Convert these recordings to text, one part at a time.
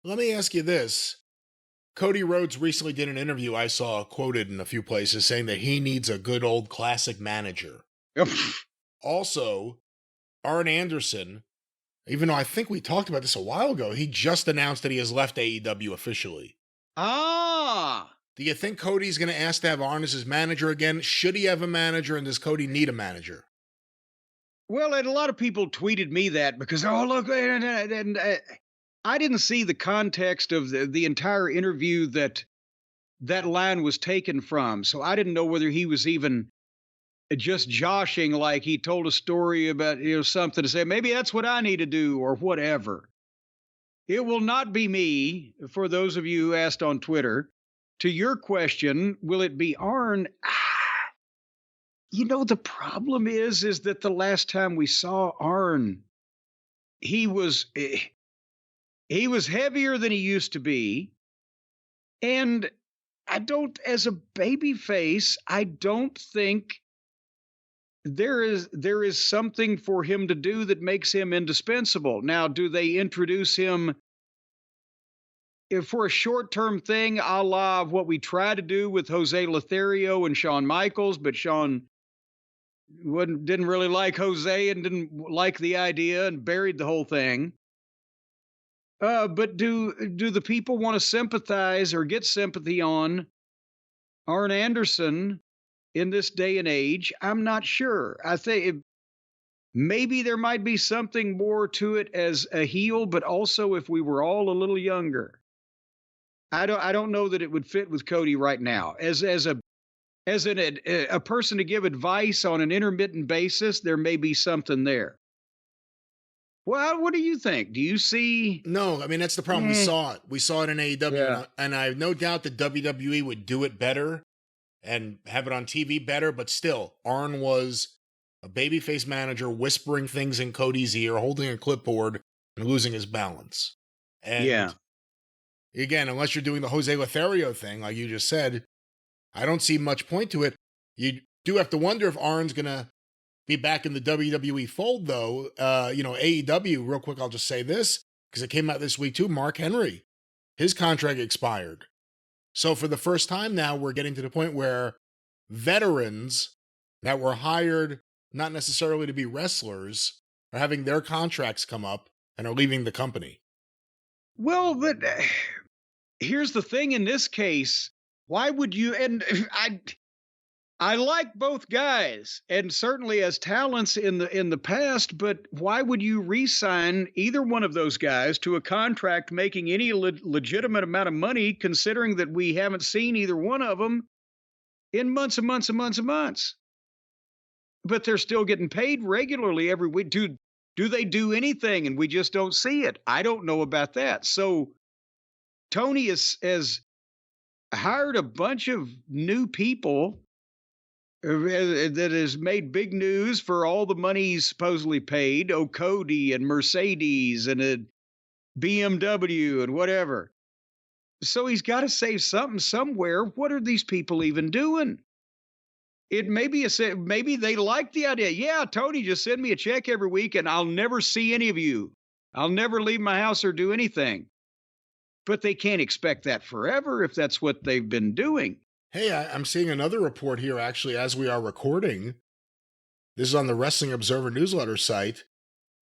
Let me ask you this. Cody Rhodes recently did an interview I saw quoted in a few places saying that he needs a good old classic manager. Also, Arn Anderson, even though I think we talked about this a while ago, he just announced that he has left AEW officially. Ah! Do you think Cody's going to ask to have Arn as his manager again? Should he have a manager, and does Cody need a manager? Well, and a lot of people tweeted me that because, oh, look, and I didn't see the context of the entire interview that line was taken from. So I didn't know whether he was even just joshing, like he told a story about, something to say, maybe that's what I need to do or whatever. It will not be me, for those of you who asked on Twitter. To your question, will it be Arn? The problem is that the last time we saw Arn, he was heavier than he used to be. And as a baby face, I don't think there is something for him to do that makes him indispensable. Now, do they introduce him for a short-term thing, a la what we try to do with Jose Lothario and Shawn Michaels, but Shawn didn't really like Jose and didn't like the idea and buried the whole thing. But do the people want to sympathize or get sympathy on Arn Anderson in this day and age? I'm not sure. I think maybe there might be something more to it as a heel, but also if we were all a little younger. I don't know that it would fit with Cody right now. As a person to give advice on an intermittent basis, there may be something there. Well, what do you think? Do you see? No, I mean, that's the problem. We saw it. We saw it in AEW, and I have no doubt that WWE would do it better and have it on TV better, but still, Arn was a babyface manager whispering things in Cody's ear, holding a clipboard, and losing his balance. And again, unless you're doing the Jose Lothario thing, like you just said, I don't see much point to it. You do have to wonder if Arn's going to be back in the WWE fold, though. AEW, real quick, I'll just say this, because it came out this week too. Mark Henry, his contract expired. So for the first time now, we're getting to the point where veterans that were hired not necessarily to be wrestlers are having their contracts come up and are leaving the company. Well, but here's the thing in this case. Why would you? And I like both guys, and certainly as talents in the past. But why would you re-sign either one of those guys to a contract making any legitimate amount of money, considering that we haven't seen either one of them in months and months and months and months? But they're still getting paid regularly every week. Do they do anything, and we just don't see it? I don't know about that. So Tony has hired a bunch of new people that has made big news for all the money he's supposedly paid. Oh, Cody and Mercedes and a BMW and whatever. So he's got to save something somewhere. What are these people even doing? It may be maybe they like the idea. Yeah, Tony, just send me a check every week and I'll never see any of you. I'll never leave my house or do anything. But they can't expect that forever if that's what they've been doing. Hey, I'm seeing another report here, actually, as we are recording. This is on the Wrestling Observer newsletter site.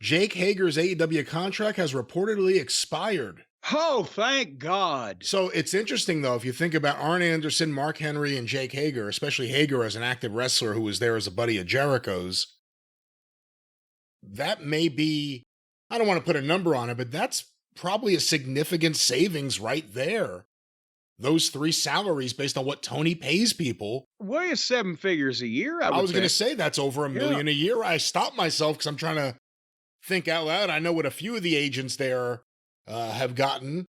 Jake Hager's AEW contract has reportedly expired. Oh, thank God. So it's interesting, though, if you think about Arn Anderson, Mark Henry, and Jake Hager, especially Hager as an active wrestler who was there as a buddy of Jericho's, that may be, I don't want to put a number on it, but that's probably a significant savings right there. Those three salaries based on what Tony pays people. Well, it's 7 figures a year. I was going to say that's over $1 million a year. I stopped myself because I'm trying to think out loud. I know what a few of the agents there have gotten.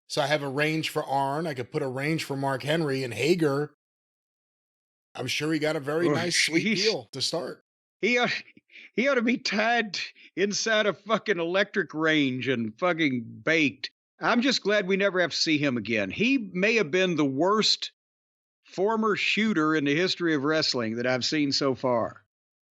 So I have a range for Arn. I could put a range for Mark Henry and Hager. I'm sure he got a very nice, sweet deal to start. He ought to be tied inside a fucking electric range and fucking baked. I'm just glad we never have to see him again. He may have been the worst former shooter in the history of wrestling that I've seen so far.